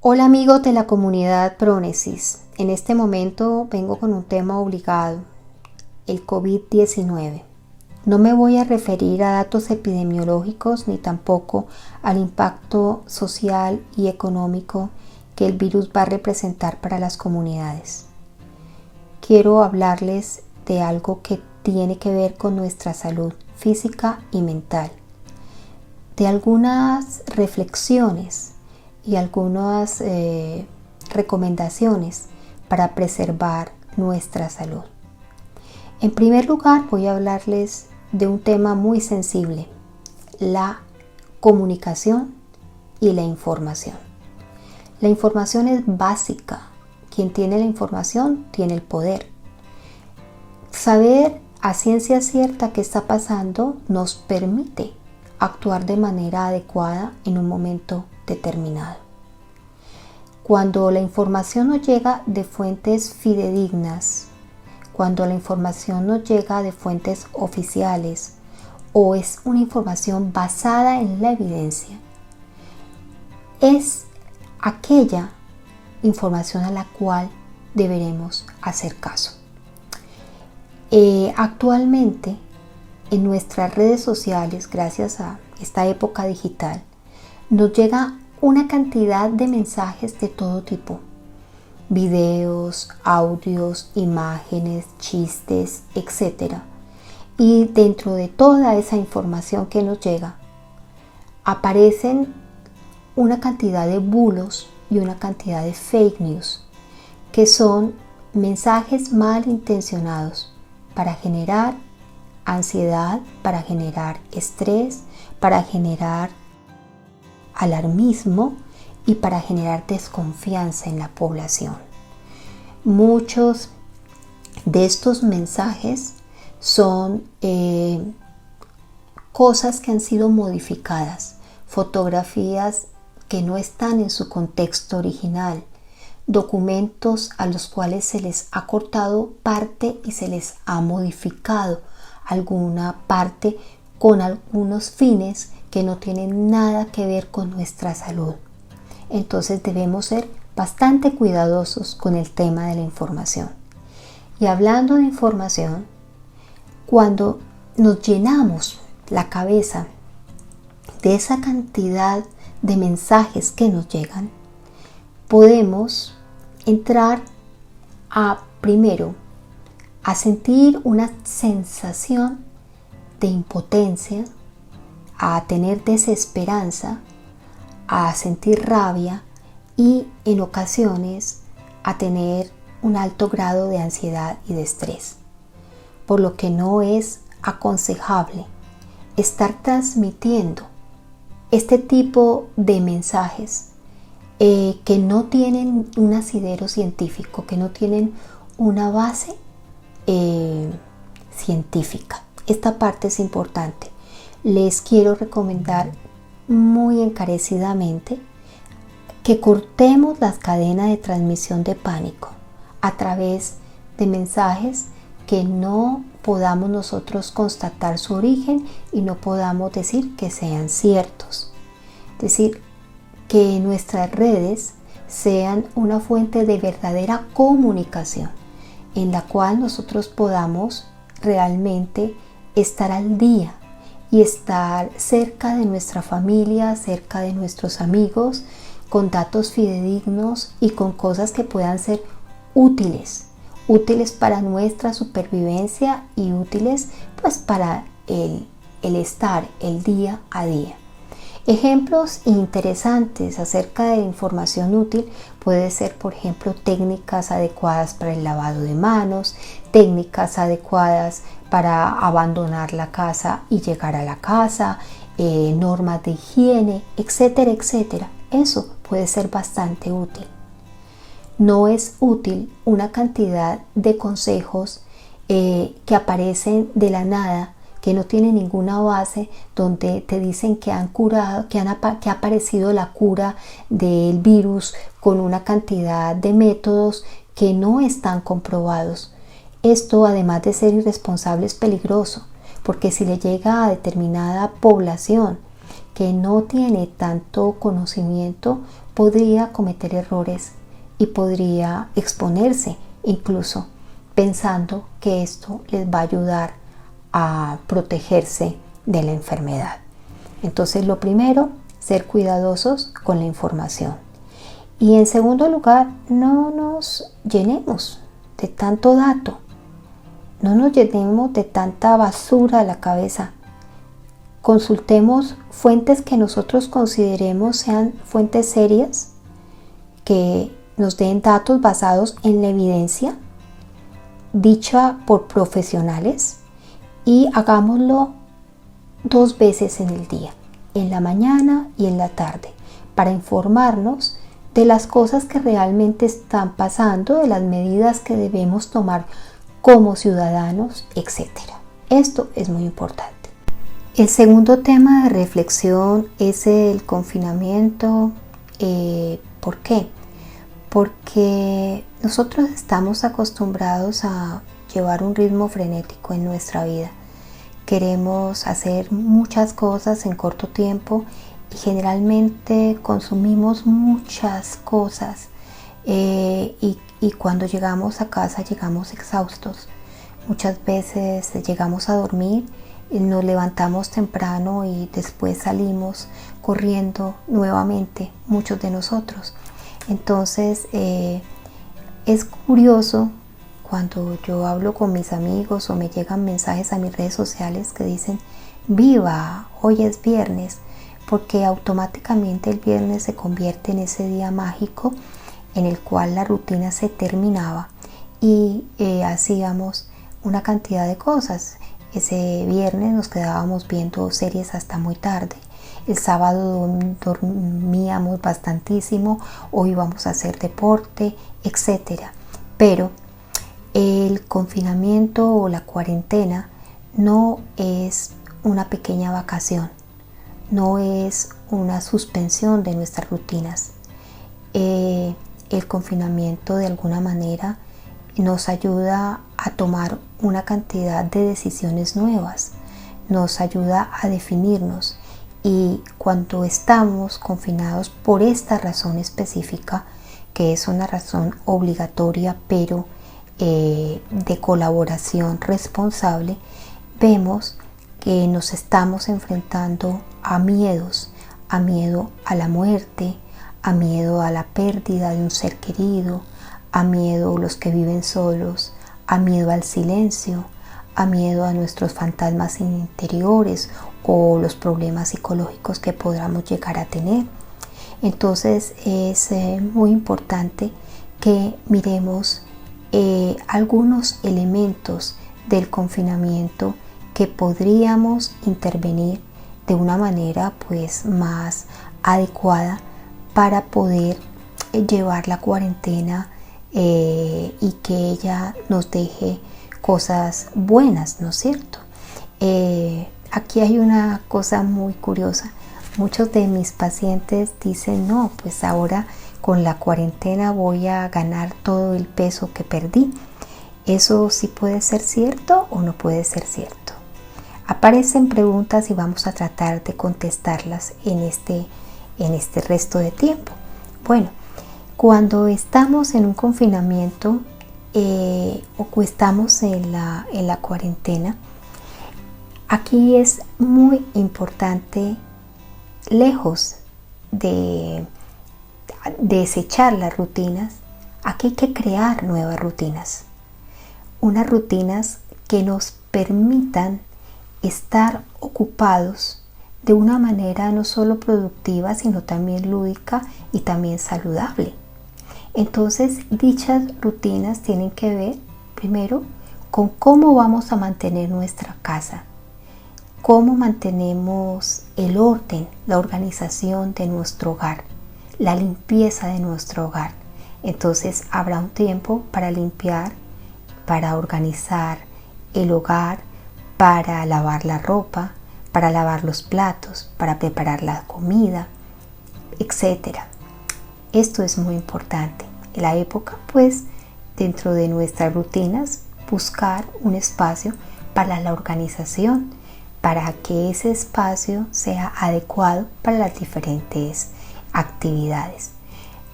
Hola amigos de la comunidad Prónesis, en este momento vengo con un tema obligado, el COVID-19. No me voy a referir a datos epidemiológicos ni tampoco al impacto social y económico que el virus va a representar para las comunidades. Quiero hablarles de algo que tiene que ver con nuestra salud física y mental, de algunas reflexiones y algunas recomendaciones para preservar nuestra salud. En primer lugar, voy a hablarles de un tema muy sensible, la comunicación y la información. La información es básica. Quien tiene la información tiene el poder. Saber a ciencia cierta qué está pasando nos permite actuar de manera adecuada en un momento determinado. Cuando la información nos llega de fuentes fidedignas, cuando la información nos llega de fuentes oficiales o es una información basada en la evidencia, es aquella información a la cual deberemos hacer caso. Actualmente en nuestras redes sociales, gracias a esta época digital, nos llega una cantidad de mensajes de todo tipo. Videos, audios, imágenes, chistes, etc. Y dentro de toda esa información que nos llega, aparecen una cantidad de bulos y una cantidad de fake news, que son mensajes malintencionados para generar ansiedad, para generar estrés, para generar alarmismo y para generar desconfianza en la población. Muchos de estos mensajes son cosas que han sido modificadas, fotografías que no están en su contexto original, documentos a los cuales se les ha cortado parte y se les ha modificado alguna parte con algunos fines que no tienen nada que ver con nuestra salud. Entonces debemos ser bastante cuidadosos con el tema de la información. Y hablando de información, cuando nos llenamos la cabeza de esa cantidad de mensajes que nos llegan, podemos entrar primero a sentir una sensación de impotencia, a tener desesperanza, a sentir rabia y en ocasiones a tener un alto grado de ansiedad y de estrés, por lo que no es aconsejable estar transmitiendo este tipo de mensajes que no tienen un asidero científico, que no tienen una base científica. Esta parte es importante. Les quiero recomendar muy encarecidamente que cortemos las cadenas de transmisión de pánico a través de mensajes que no podamos nosotros constatar su origen y no podamos decir que sean ciertos. Es decir, que nuestras redes sean una fuente de verdadera comunicación en la cual nosotros podamos realmente estar al día y estar cerca de nuestra familia, cerca de nuestros amigos, con datos fidedignos y con cosas que puedan ser útiles para nuestra supervivencia y útiles pues para el estar el día a día. Ejemplos interesantes acerca de información útil puede ser, por ejemplo, técnicas adecuadas para el lavado de manos, técnicas adecuadas para abandonar la casa y llegar a la casa, normas de higiene, etcétera, etcétera. Eso puede ser bastante útil. No es útil una cantidad de consejos que aparecen de la nada, que no tienen ninguna base, donde te dicen que han curado, que ha aparecido la cura del virus con una cantidad de métodos que no están comprobados. Esto, además de ser irresponsable, es peligroso, porque si le llega a determinada población que no tiene tanto conocimiento podría cometer errores y podría exponerse incluso pensando que esto les va a ayudar a protegerse de la enfermedad. Entonces, lo primero, ser cuidadosos con la información. Y en segundo lugar, no nos llenemos de tanto dato, no nos llenemos de tanta basura a la cabeza. Consultemos fuentes que nosotros consideremos sean fuentes serias, que nos den datos basados en la evidencia dicha por profesionales, y hagámoslo 2 veces en el día, en la mañana y en la tarde, para informarnos de las cosas que realmente están pasando, de las medidas que debemos tomar como ciudadanos, etc. Esto es muy importante. El segundo tema de reflexión es el confinamiento. ¿Por qué? Porque nosotros estamos acostumbrados a llevar un ritmo frenético en nuestra vida. Queremos hacer muchas cosas en corto tiempo y generalmente consumimos muchas cosas, y cuando llegamos a casa llegamos exhaustos. Muchas veces llegamos a dormir, nos levantamos temprano y después salimos corriendo nuevamente, muchos de nosotros. Entonces es curioso cuando yo hablo con mis amigos o me llegan mensajes a mis redes sociales que dicen: viva, hoy es viernes, porque automáticamente el viernes se convierte en ese día mágico en el cual la rutina se terminaba y hacíamos una cantidad de cosas. Ese viernes nos quedábamos viendo series hasta muy tarde. El sábado dormíamos bastantísimo o íbamos a hacer deporte, etc. Pero el confinamiento o la cuarentena no es una pequeña vacación, no es una suspensión de nuestras rutinas. El confinamiento de alguna manera nos ayuda a tomar una cantidad de decisiones nuevas, nos ayuda a definirnos, y cuando estamos confinados por esta razón específica, que es una razón obligatoria pero de colaboración responsable, vemos que nos estamos enfrentando a miedos, a miedo a la muerte, a miedo a la pérdida de un ser querido, a miedo a los que viven solos, a miedo al silencio, a miedo a nuestros fantasmas interiores o los problemas psicológicos que podamos llegar a tener. Entonces es muy importante que miremos algunos elementos del confinamiento que podríamos intervenir de una manera pues más adecuada para poder llevar la cuarentena y que ella nos deje cosas buenas, ¿no es cierto? Aquí hay una cosa muy curiosa. Muchos de mis pacientes dicen: no, pues ahora con la cuarentena voy a ganar todo el peso que perdí. ¿Eso sí puede ser cierto o no puede ser cierto? Aparecen preguntas y vamos a tratar de contestarlas en este resto de tiempo. Bueno, cuando estamos en un confinamiento o estamos en la cuarentena, aquí es muy importante, lejos de desechar las rutinas, aquí hay que crear nuevas rutinas. Unas rutinas que nos permitan estar ocupados de una manera no solo productiva, sino también lúdica y también saludable. Entonces, dichas rutinas tienen que ver primero con cómo vamos a mantener nuestra casa, cómo mantenemos el orden, la organización de nuestro hogar, la limpieza de nuestro hogar. Entonces habrá un tiempo para limpiar, para organizar el hogar, para lavar la ropa, para lavar los platos, para preparar la comida, etc. Esto es muy importante. En la época, pues, dentro de nuestras rutinas, buscar un espacio para la organización, para que ese espacio sea adecuado para las diferentes actividades.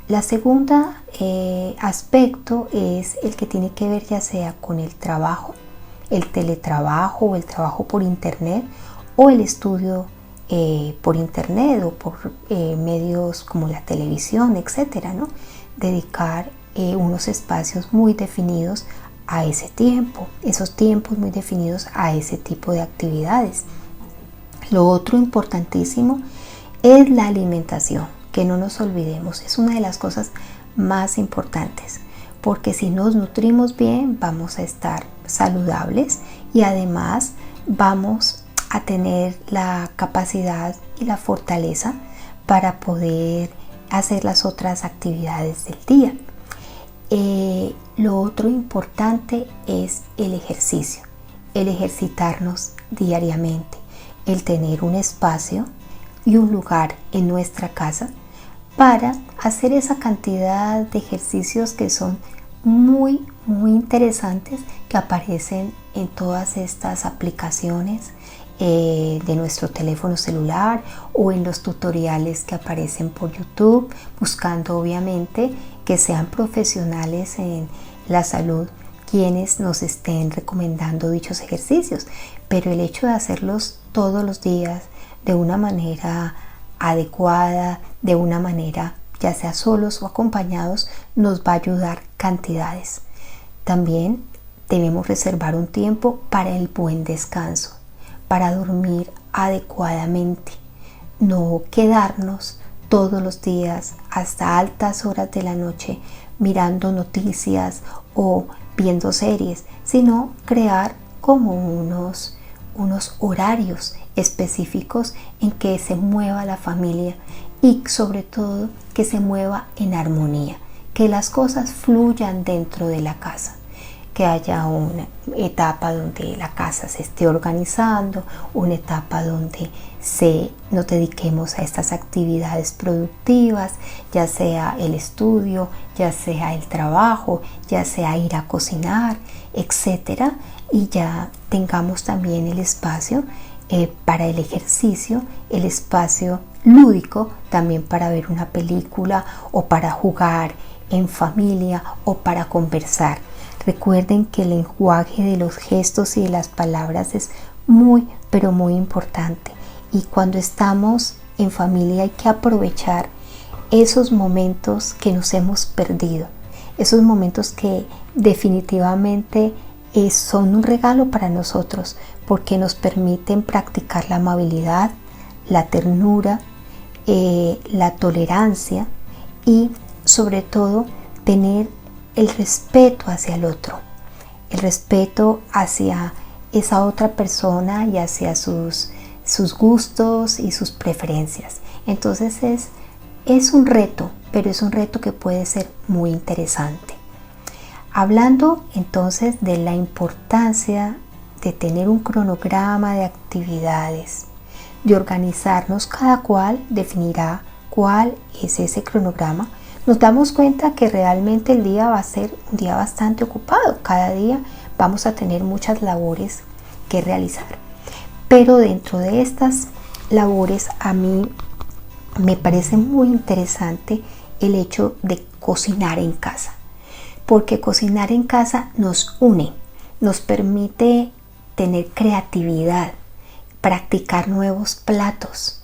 La segunda aspecto es el que tiene que ver ya sea con el trabajo, el teletrabajo o el trabajo por internet o el estudio por internet o por medios como la televisión, etcétera, ¿no? Dedicar unos espacios muy definidos a ese tiempo, esos tiempos muy definidos a ese tipo de actividades. Lo otro importantísimo es la alimentación, que no nos olvidemos, es una de las cosas más importantes, porque si nos nutrimos bien vamos a estar saludables y además vamos a tener la capacidad y la fortaleza para poder hacer las otras actividades del día. Lo otro importante es el ejercicio, el ejercitarnos diariamente, el tener un espacio y un lugar en nuestra casa para hacer esa cantidad de ejercicios que son muy interesantes, que aparecen en todas estas aplicaciones de nuestro teléfono celular o en los tutoriales que aparecen por YouTube, buscando obviamente que sean profesionales en la salud quienes nos estén recomendando dichos ejercicios, pero el hecho de hacerlos todos los días de una manera adecuada, de una manera ya sea solos o acompañados, nos va a ayudar cantidades. También debemos reservar un tiempo para el buen descanso, para dormir adecuadamente, no quedarnos todos los días hasta altas horas de la noche mirando noticias o viendo series, sino crear como unos horarios específicos en que se mueva la familia y sobre todo que se mueva en armonía, que las cosas fluyan dentro de la casa, que haya una etapa donde la casa se esté organizando, una etapa donde nos dediquemos a estas actividades productivas, ya sea el estudio, ya sea el trabajo, ya sea ir a cocinar, etcétera, y ya tengamos también el espacio para el ejercicio, el espacio lúdico también para ver una película o para jugar en familia o para conversar. Recuerden que el lenguaje de los gestos y de las palabras es muy, pero muy importante. Y cuando estamos en familia hay que aprovechar esos momentos que nos hemos perdido. Esos momentos que definitivamente son un regalo para nosotros porque nos permiten practicar la amabilidad, la ternura, la tolerancia y sobre todo tener el respeto hacia el otro, el respeto hacia esa otra persona y hacia sus gustos y sus preferencias. Entonces es un reto, pero es un reto que puede ser muy interesante. Hablando entonces de la importancia de tener un cronograma de actividades, de organizarnos, cada cual definirá cuál es ese cronograma. Nos damos cuenta que realmente el día va a ser un día bastante ocupado. Cada día vamos a tener muchas labores que realizar. Pero dentro de estas labores a mí me parece muy interesante el hecho de cocinar en casa. Porque cocinar en casa nos une, nos permite tener creatividad, practicar nuevos platos,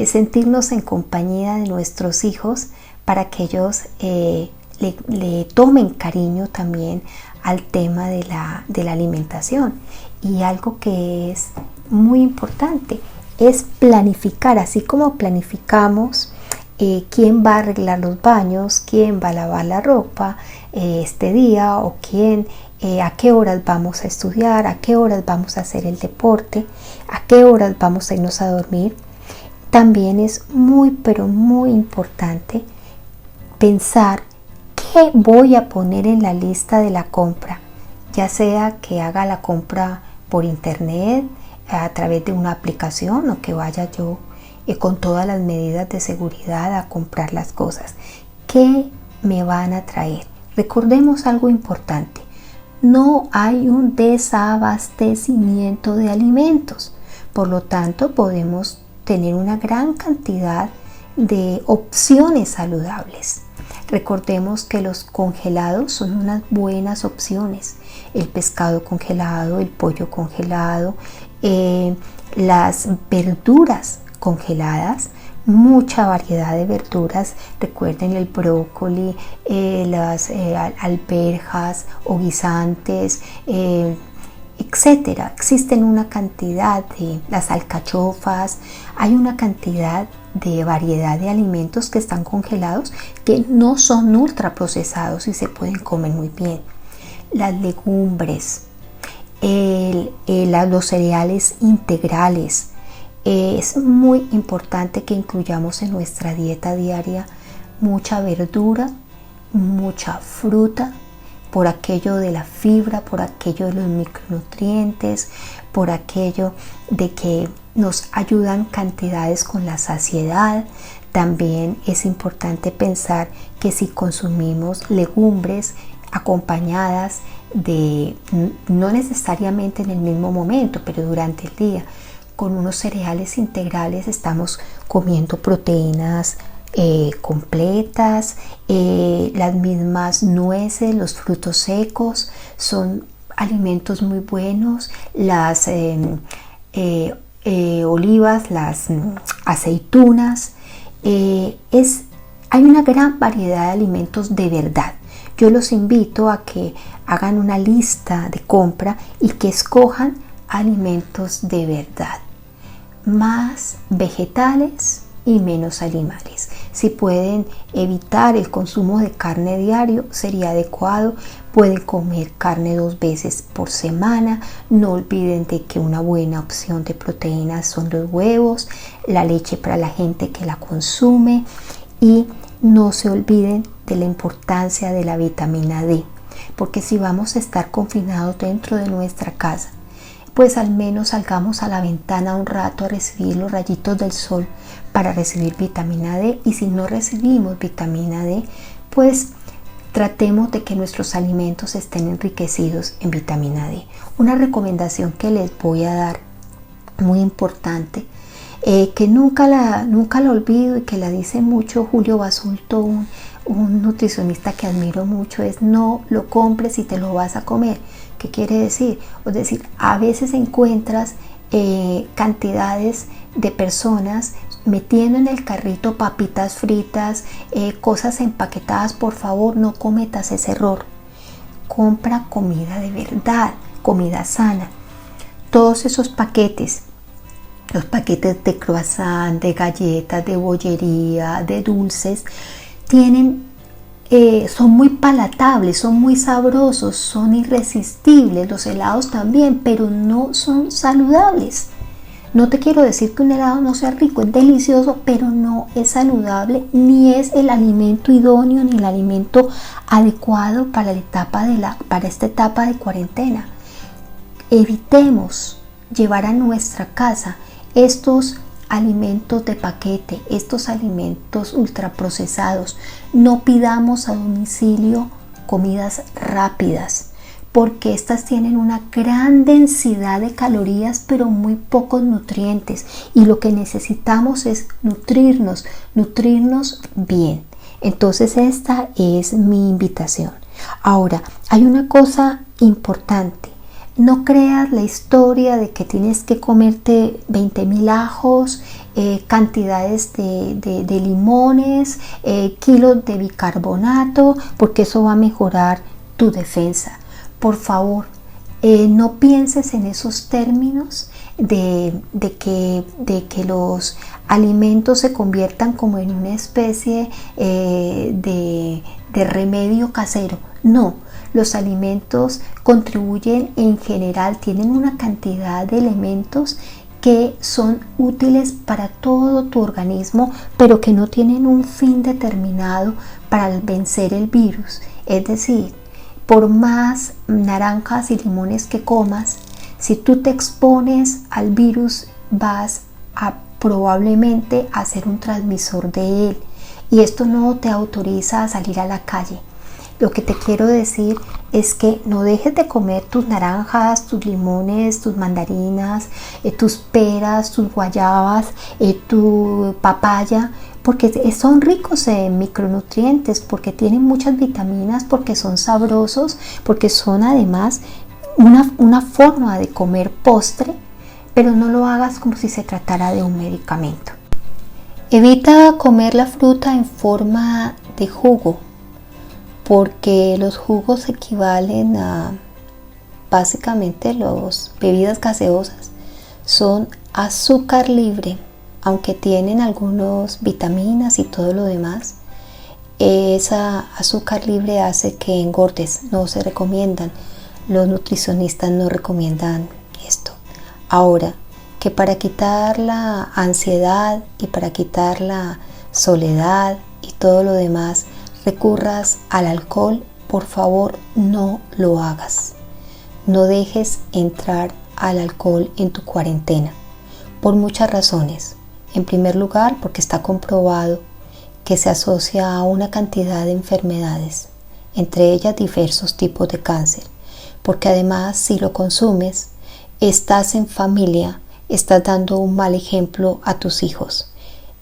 sentirnos en compañía de nuestros hijos para que ellos le tomen cariño también al tema de la alimentación. Y algo que es muy importante es planificar, así como planificamos quién va a arreglar los baños, quién va a lavar la ropa este día, o a qué horas vamos a estudiar, a qué horas vamos a hacer el deporte, a qué horas vamos a irnos a dormir. También es muy, pero muy importante pensar qué voy a poner en la lista de la compra, ya sea que haga la compra por internet, a través de una aplicación, o que vaya yo con todas las medidas de seguridad a comprar las cosas. ¿Qué me van a traer? Recordemos algo importante: no hay un desabastecimiento de alimentos, Por lo tanto, podemos tener una gran cantidad de opciones saludables. Recordemos que los congelados son unas buenas opciones. El pescado congelado, el pollo congelado, las verduras congeladas, mucha variedad de verduras. Recuerden el brócoli, las alberjas o guisantes, etcétera. Existen una cantidad de las alcachofas, hay una cantidad de variedad de alimentos que están congelados que no son ultraprocesados y se pueden comer muy bien. Las legumbres, los cereales integrales. Es muy importante que incluyamos en nuestra dieta diaria mucha verdura, mucha fruta, por aquello de la fibra, por aquello de los micronutrientes, por aquello de que nos ayudan cantidades con la saciedad. También es importante pensar que si consumimos legumbres acompañadas de, no necesariamente en el mismo momento, pero durante el día, con unos cereales integrales, estamos comiendo proteínas completas. Las mismas nueces, los frutos secos son alimentos muy buenos. Las olivas, las aceitunas. Hay una gran variedad de alimentos de verdad. Yo los invito a que hagan una lista de compra y que escojan alimentos de verdad. Más vegetales y menos animales. Si pueden evitar el consumo de carne diario, sería adecuado. Pueden comer carne 2 veces por semana. No olviden de que una buena opción de proteínas son los huevos, la leche para la gente que la consume, y no se olviden de la importancia de la vitamina D, porque si vamos a estar confinados dentro de nuestra casa, pues al menos salgamos a la ventana un rato a recibir los rayitos del sol para recibir vitamina D. Y si no recibimos vitamina D, pues tratemos de que nuestros alimentos estén enriquecidos en vitamina D. Una recomendación que les voy a dar, muy importante, que nunca la olvido y que la dice mucho Julio Basulto, un nutricionista que admiro mucho, es: no lo compres y te lo vas a comer. ¿Qué quiere decir? Es decir, a veces encuentras cantidades de personas metiendo en el carrito papitas fritas, cosas empaquetadas. Por favor, no cometas ese error. Compra comida de verdad, comida sana. Todos esos paquetes, los paquetes de croissant, de galletas, de bollería, de dulces, son muy palatables, son muy sabrosos, son irresistibles. Los helados también, pero no son saludables. No te quiero decir que un helado no sea rico, es delicioso, pero no es saludable, ni es el alimento idóneo, ni el alimento adecuado para esta etapa de cuarentena. Evitemos llevar a nuestra casa estos alimentos de paquete, estos alimentos ultraprocesados. No pidamos a domicilio comidas rápidas, porque estas tienen una gran densidad de calorías, pero muy pocos nutrientes, y lo que necesitamos es nutrirnos bien. Entonces esta es mi invitación. Ahora, hay una cosa importante. No creas la historia de que tienes que comerte 20,000 ajos, cantidades de limones, kilos de bicarbonato, porque eso va a mejorar tu defensa. Por favor, no pienses en esos términos de que los alimentos se conviertan como en una especie de remedio casero. No. Los alimentos contribuyen en general, tienen una cantidad de elementos que son útiles para todo tu organismo, pero que no tienen un fin determinado para vencer el virus. Es decir, por más naranjas y limones que comas, si tú te expones al virus, vas a probablemente a ser un transmisor de él, y esto no te autoriza a salir a la calle. Lo que te quiero decir es que no dejes de comer tus naranjas, tus limones, tus mandarinas, tus peras, tus guayabas, tu papaya, porque son ricos en micronutrientes, porque tienen muchas vitaminas, porque son sabrosos, porque son además una forma de comer postre, pero no lo hagas como si se tratara de un medicamento. Evita comer la fruta en forma de jugo, porque los jugos equivalen a básicamente las bebidas gaseosas. Son azúcar libre, aunque tienen algunas vitaminas y todo lo demás. Esa azúcar libre hace que engordes, no se recomiendan. Los nutricionistas no recomiendan esto. Ahora, que para quitar la ansiedad y para quitar la soledad y todo lo demás recurras al alcohol, por favor no lo hagas. No dejes entrar al alcohol en tu cuarentena, por muchas razones. En primer lugar, porque está comprobado que se asocia a una cantidad de enfermedades, entre ellas diversos tipos de cáncer, porque además si lo consumes, estás en familia, estás dando un mal ejemplo a tus hijos.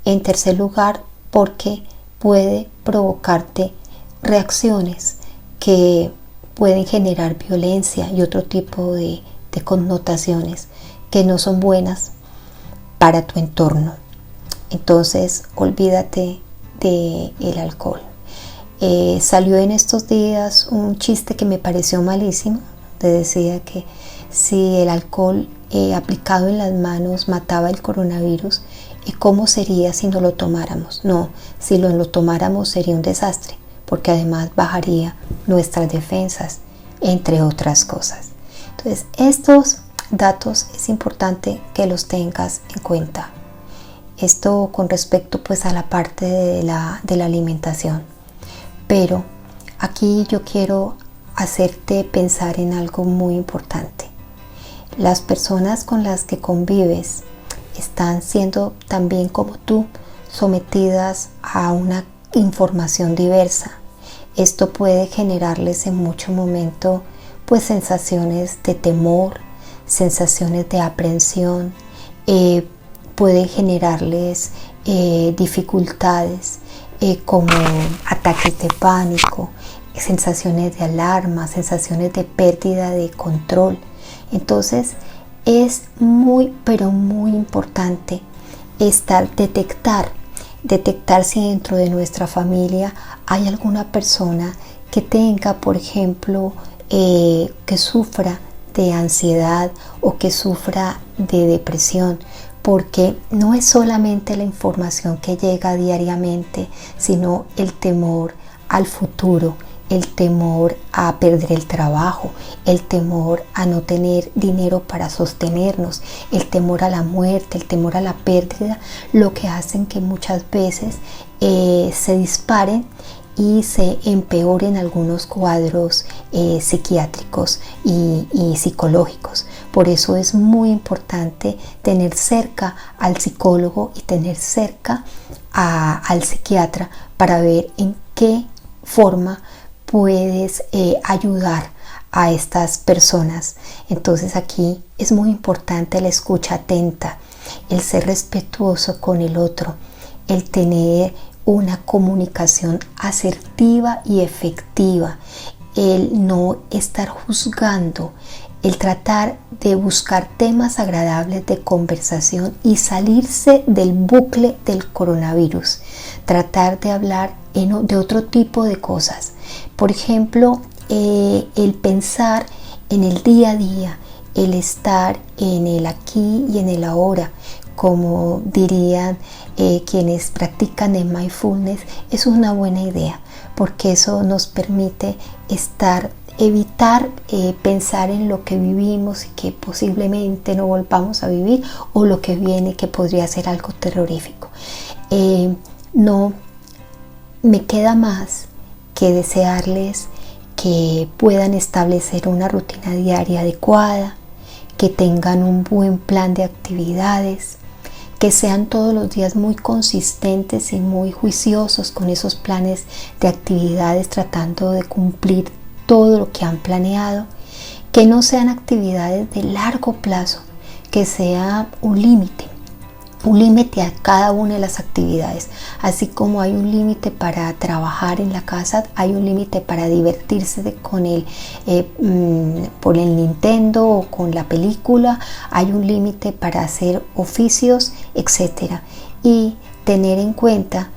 En tercer lugar, porque puede provocarte reacciones que pueden generar violencia y otro tipo de connotaciones que no son buenas para tu entorno. Entonces, olvídate del alcohol. Salió en estos días un chiste que me pareció malísimo. Te decía que si el alcohol aplicado en las manos mataba el coronavirus, ¿cómo sería si no lo tomáramos? No, si lo tomáramos sería un desastre, porque además bajaría nuestras defensas, entre otras cosas. Entonces, estos datos es importante que los tengas en cuenta. Esto con respecto pues a la parte de la alimentación. Pero aquí yo quiero hacerte pensar en algo muy importante. Las personas con las que convives están siendo también como tú sometidas a una información diversa. Esto puede generarles en mucho momento pues sensaciones de temor, sensaciones de aprensión, puede generarles dificultades como ataques de pánico, sensaciones de alarma, sensaciones de pérdida de control. Entonces es muy pero muy importante detectar si dentro de nuestra familia hay alguna persona que tenga, por ejemplo, que sufra de ansiedad o que sufra de depresión, porque no es solamente la información que llega diariamente, sino el temor al futuro, el temor a perder el trabajo, el temor a no tener dinero para sostenernos, el temor a la muerte, el temor a la pérdida, lo que hacen que muchas veces se disparen y se empeoren algunos cuadros psiquiátricos y psicológicos. Por eso es muy importante tener cerca al psicólogo y tener cerca al psiquiatra para ver en qué forma puedes ayudar a estas personas. Entonces aquí es muy importante la escucha atenta, el ser respetuoso con el otro, el tener una comunicación asertiva y efectiva, el no estar juzgando, el tratar de buscar temas agradables de conversación y salirse del bucle del coronavirus, tratar de hablar de otro tipo de cosas. Por ejemplo, el pensar en el día a día, el estar en el aquí y en el ahora, como dirían quienes practican el mindfulness, es una buena idea, porque eso nos permite evitar pensar en lo que vivimos y que posiblemente no volvamos a vivir, o lo que viene que podría ser algo terrorífico. No me queda más que desearles que puedan establecer una rutina diaria adecuada, que tengan un buen plan de actividades, que sean todos los días muy consistentes y muy juiciosos con esos planes de actividades, tratando de cumplir todo lo que han planeado, que no sean actividades de largo plazo, que sea un límite a cada una de las actividades. Así como hay un límite para trabajar en la casa, hay un límite para divertirse por el Nintendo o con la película, hay un límite para hacer oficios, etc. Y tener en cuenta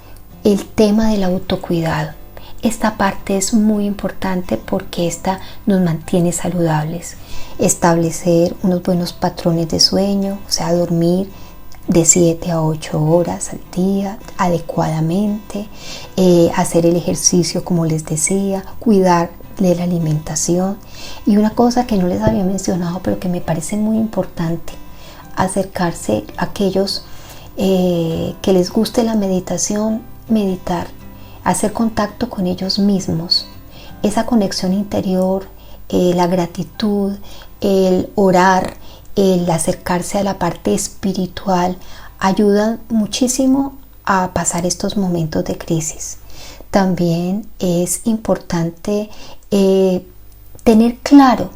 el tema del autocuidado. Esta parte es muy importante porque esta nos mantiene saludables. Establecer unos buenos patrones de sueño, o sea, dormir de 7 a 8 horas al día adecuadamente, hacer el ejercicio como les decía, cuidar de la alimentación. Y una cosa que no les había mencionado pero que me parece muy importante, acercarse a aquellos que les guste la meditación, meditar, hacer contacto con ellos mismos, esa conexión interior, la gratitud, el orar, el acercarse a la parte espiritual, ayuda muchísimo a pasar estos momentos de crisis. También es importante tener claro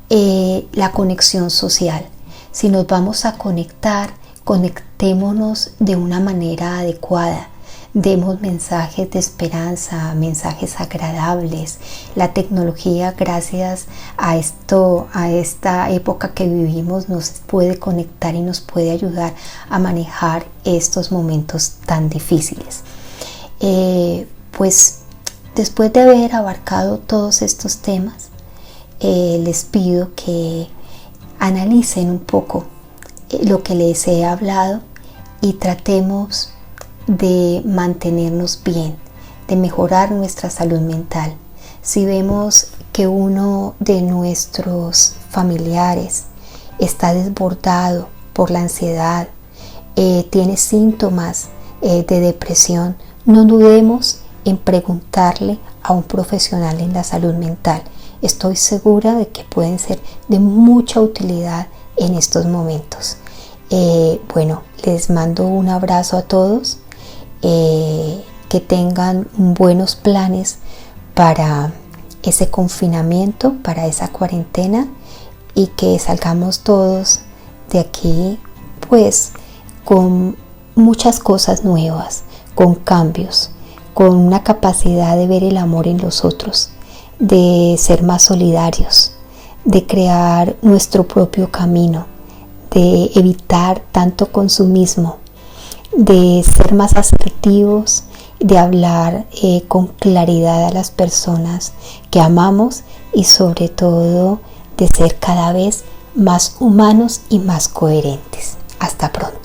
la conexión social. Si nos vamos a conectar, conectémonos de una manera adecuada. Demos mensajes de esperanza, mensajes agradables. La tecnología, gracias a esta época que vivimos, nos puede conectar y nos puede ayudar a manejar estos momentos tan difíciles. Pues después de haber abarcado todos estos temas, les pido que analicen un poco lo que les he hablado y tratemos de mantenernos bien, de mejorar nuestra salud mental. Si vemos que uno de nuestros familiares está desbordado por la ansiedad, tiene síntomas de depresión, no dudemos en preguntarle a un profesional en la salud mental. Estoy segura de que pueden ser de mucha utilidad en estos momentos. Bueno, les mando un abrazo a todos. Que tengan buenos planes para ese confinamiento, para esa cuarentena, y que salgamos todos de aquí pues con muchas cosas nuevas, con cambios, con una capacidad de ver el amor en los otros, de ser más solidarios, de crear nuestro propio camino, de evitar tanto consumismo, de ser más asertivos, de hablar con claridad a las personas que amamos y sobre todo de ser cada vez más humanos y más coherentes. Hasta pronto.